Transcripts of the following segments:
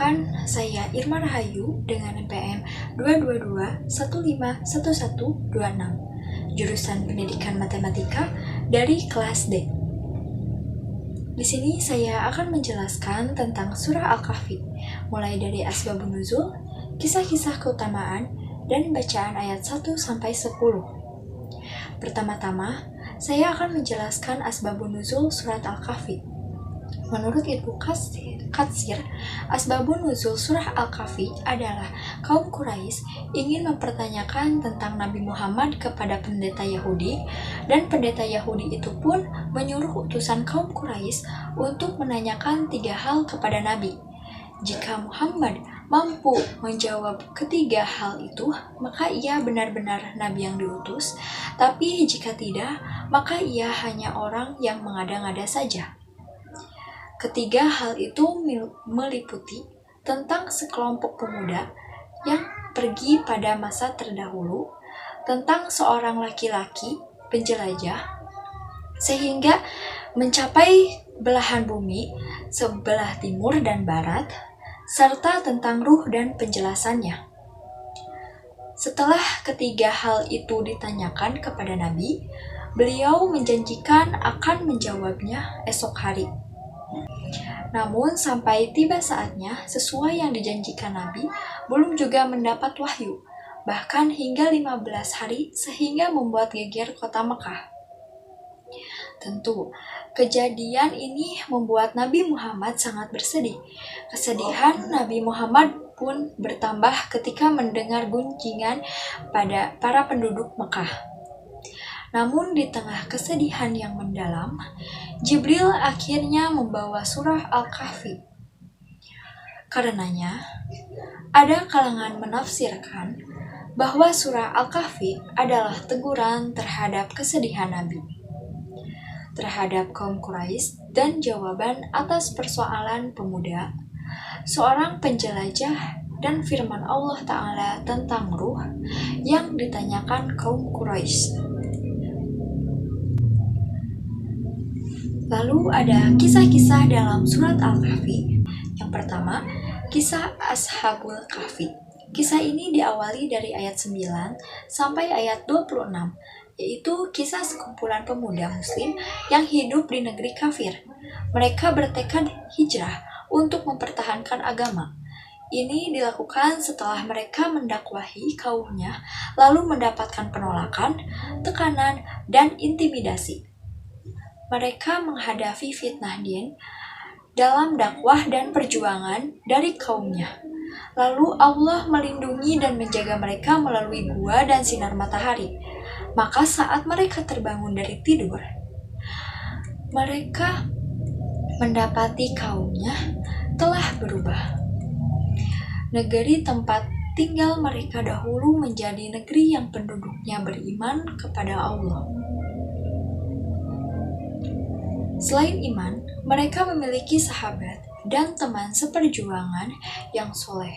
Perkenalkan, saya Irma Rahayu dengan NPM 222151126, jurusan Pendidikan Matematika dari kelas D. Di sini saya akan menjelaskan tentang surah Al-Kahfi, mulai dari asbabun nuzul, kisah-kisah keutamaan, dan bacaan ayat 1-10. Pertama-tama, saya akan menjelaskan asbabun nuzul surat Al-Kahfi. Menurut Ibnu Katsir, asbabun nuzul surah Al-Kahfi adalah kaum Quraisy ingin mempertanyakan tentang Nabi Muhammad kepada pendeta Yahudi, dan pendeta Yahudi itu pun menyuruh utusan kaum Quraisy untuk menanyakan 3 hal kepada Nabi. Jika Muhammad mampu menjawab ketiga hal itu, maka ia benar-benar Nabi yang diutus, tapi jika tidak, maka ia hanya orang yang mengada-ngada saja. Ketiga hal itu meliputi tentang sekelompok pemuda yang pergi pada masa terdahulu, tentang seorang laki-laki penjelajah sehingga mencapai belahan bumi sebelah timur dan barat, serta tentang ruh dan penjelasannya. Setelah ketiga hal itu ditanyakan kepada Nabi, beliau menjanjikan akan menjawabnya esok hari. Namun sampai tiba saatnya, sesuai yang dijanjikan Nabi, belum juga mendapat wahyu, bahkan hingga 15 hari sehingga membuat geger kota Mekah. Tentu, kejadian ini membuat Nabi Muhammad sangat bersedih. Kesedihan Nabi Muhammad pun bertambah ketika mendengar gunjingan pada para penduduk Mekah. Namun di tengah kesedihan yang mendalam, Jibril akhirnya membawa surah Al-Kahfi. Karenanya, ada kalangan menafsirkan bahwa surah Al-Kahfi adalah teguran terhadap kesedihan Nabi, terhadap kaum Quraisy, dan jawaban atas persoalan pemuda, seorang penjelajah, dan firman Allah Ta'ala tentang ruh yang ditanyakan kaum Quraisy. Lalu ada kisah-kisah dalam surat Al-Kahfi. Yang pertama, kisah Ashabul Kahfi. Kisah ini diawali dari ayat 9 sampai ayat 26, yaitu kisah sekumpulan pemuda muslim yang hidup di negeri kafir. Mereka bertekad hijrah untuk mempertahankan agama. Ini dilakukan setelah mereka mendakwahi kaumnya, lalu mendapatkan penolakan, tekanan, dan intimidasi. Mereka menghadapi fitnah din dalam dakwah dan perjuangan dari kaumnya. Lalu Allah melindungi dan menjaga mereka melalui gua dan sinar matahari. Maka saat mereka terbangun dari tidur, mereka mendapati kaumnya telah berubah. Negeri tempat tinggal mereka dahulu menjadi negeri yang penduduknya beriman kepada Allah. Selain iman, mereka memiliki sahabat dan teman seperjuangan yang soleh.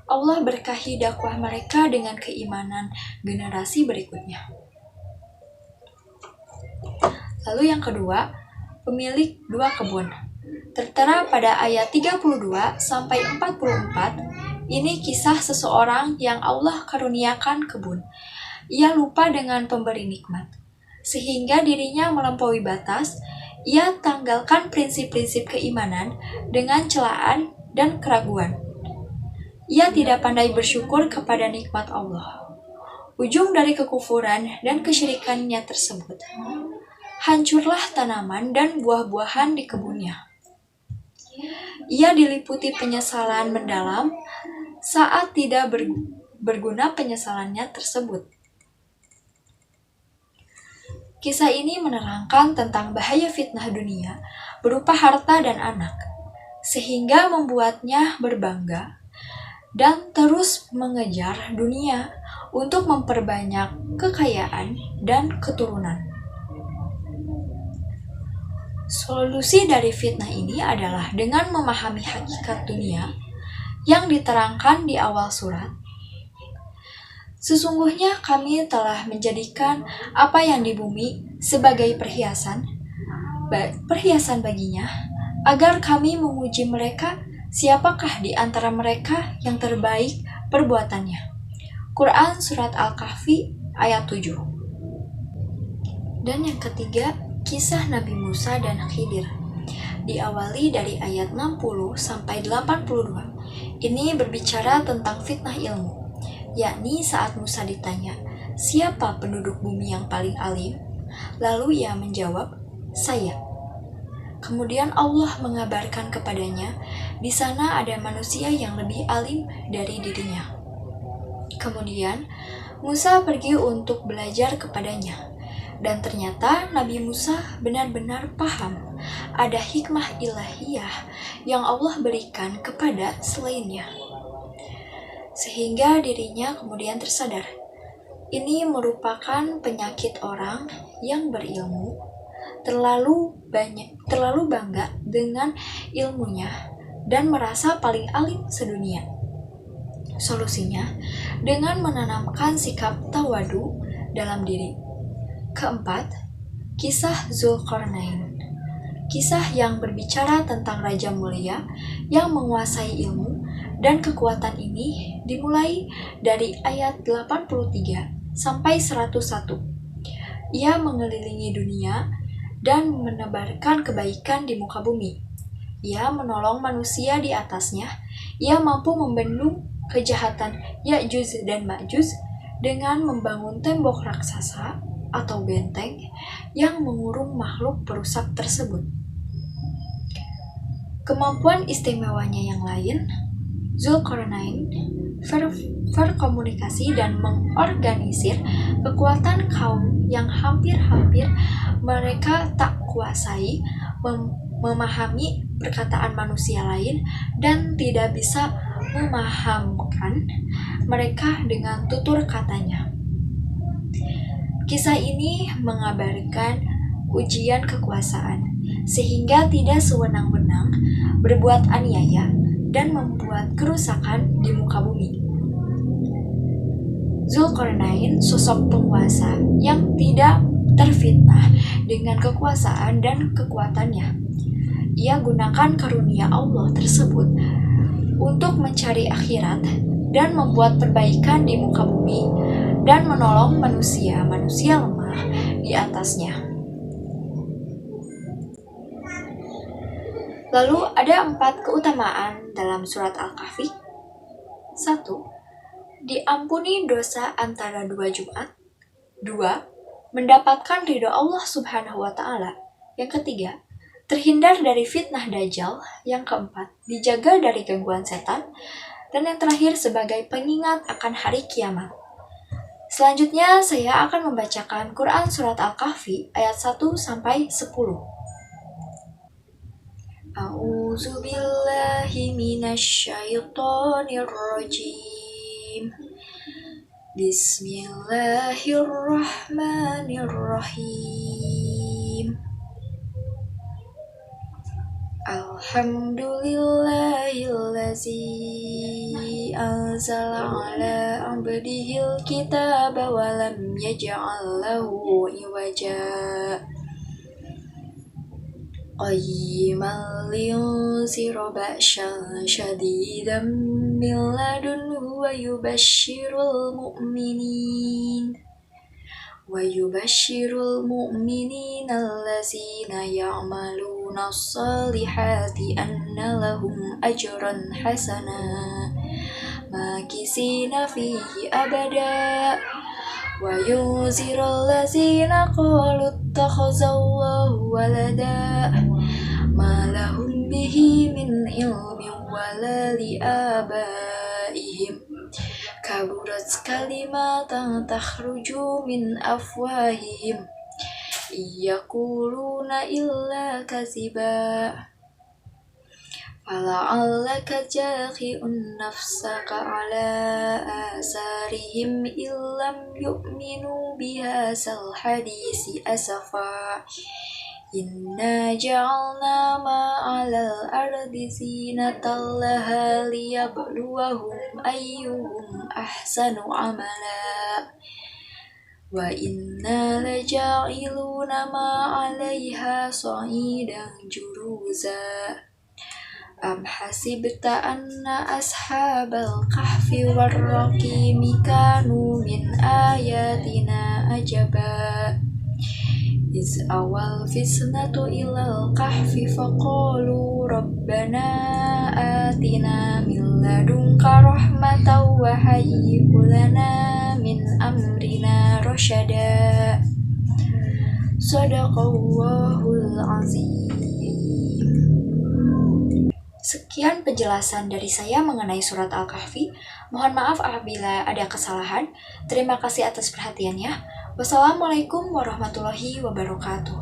Allah berkahi dakwah mereka dengan keimanan generasi berikutnya. Lalu yang kedua, pemilik 2 kebun. Tertera pada ayat 32-44, ini kisah seseorang yang Allah karuniakan kebun. Ia lupa dengan pemberi nikmat, sehingga dirinya melampaui batas. Ia tanggalkan prinsip-prinsip keimanan dengan celaan dan keraguan. Ia tidak pandai bersyukur kepada nikmat Allah. Ujung dari kekufuran dan kesyirikannya tersebut, hancurlah tanaman dan buah-buahan di kebunnya. Ia diliputi penyesalan mendalam saat tidak berguna penyesalannya tersebut. Kisah ini menerangkan tentang bahaya fitnah dunia berupa harta dan anak, sehingga membuatnya berbangga dan terus mengejar dunia untuk memperbanyak kekayaan dan keturunan. Solusi dari fitnah ini adalah dengan memahami hakikat dunia yang diterangkan di awal surat. Sesungguhnya kami telah menjadikan apa yang di bumi sebagai perhiasan baginya, agar kami menguji mereka Siapakah di antara mereka yang terbaik perbuatannya? Quran Surat Al-Kahfi ayat 7. Dan yang ketiga, kisah Nabi Musa dan Khidir. Diawali dari ayat 60 sampai 82. Ini berbicara tentang fitnah ilmu, yakni saat Musa ditanya, siapa penduduk bumi yang paling alim? Lalu ia menjawab, saya. Kemudian Allah mengabarkan kepadanya, di sana ada manusia yang lebih alim dari dirinya. Kemudian Musa pergi untuk belajar kepadanya. Dan ternyata Nabi Musa benar-benar paham ada hikmah ilahiyah yang Allah berikan kepada selainnya. Sehingga dirinya kemudian tersadar. Ini merupakan penyakit orang yang berilmu terlalu bangga dengan ilmunya dan merasa paling alim sedunia. Solusinya dengan menanamkan sikap tawadu dalam diri. Keempat, kisah Zulkarnain. Kisah yang berbicara tentang raja mulia yang menguasai ilmu dan kekuatan ini dimulai dari ayat 83 sampai 101. Ia mengelilingi dunia dan menebarkan kebaikan di muka bumi. Ia menolong manusia di atasnya. Ia mampu membendung kejahatan Ya'juj dan Ma'juj dengan membangun tembok raksasa atau benteng yang mengurung makhluk perusak tersebut. Kemampuan istimewanya yang lain, Zulkarnain berkomunikasi dan mengorganisir kekuatan kaum yang hampir-hampir mereka tak kuasai, memahami perkataan manusia lain dan tidak bisa memahamkan mereka dengan tutur katanya. Kisah ini mengabarkan ujian kekuasaan, sehingga tidak sewenang-wenang berbuat aniaya dan membuat kerusakan di muka bumi. Zulkarnain sosok penguasa yang tidak terfitnah dengan kekuasaan dan kekuatannya. Ia gunakan karunia Allah tersebut untuk mencari akhirat dan membuat perbaikan di muka bumi dan menolong manusia lemah di atasnya. Lalu ada 4 keutamaan dalam surat Al-Kahfi. 1. Diampuni dosa antara 2 Jumat. 2. Mendapatkan ridho Allah Subhanahu wa Ta'ala. Yang ketiga, terhindar dari fitnah Dajjal. Yang keempat, dijaga dari gangguan setan. Dan yang terakhir, sebagai pengingat akan hari kiamat. Selanjutnya, saya akan membacakan Quran Surat Al-Kahfi ayat 1 sampai 10. A'udzu billahi minasyaitonir rajim. Bismillahirrahmanirrahim. Alhamdulillahillazi anzala ala abdihil kitaba wa lam yaj'al lahu iwaja. Qayyiman liyunzira ba'san syadidan min ladunhu wa yubashshirul mu'minin allazina ya'maluna as-salihati anna lahum ajran hasana makisina fihi abada wa yunzirul ladzina qalu ittakhazallahu walada ma lahum bihi min ilmin wala liabaihim kaburat kalimatan takhruju min afwahihim yaquluna illa kaziba fala'allaka jahi'un nafsaka ala asarihim illam yu'minu bihasal hadisi asafa inna ja'alna ma'alal ardi zinatan laha liyabluwahum ayyuhum ahsanu amala wa inna laja'iluna ma'alaiha sa'idan juruza. Am hasibta anna ashabal kahfi warraqimi kanu min ayatina ajaba. Iz awal fisnatu ilal kahfi faqalu rabbana atina min ladunka rahmatan wa hayyi lana min amrina rasyada. Shadaqallahul azim. Sekian penjelasan dari saya mengenai surat Al-Kahfi. Mohon maaf apabila ada kesalahan. Terima kasih atas perhatiannya. Wassalamualaikum warahmatullahi wabarakatuh.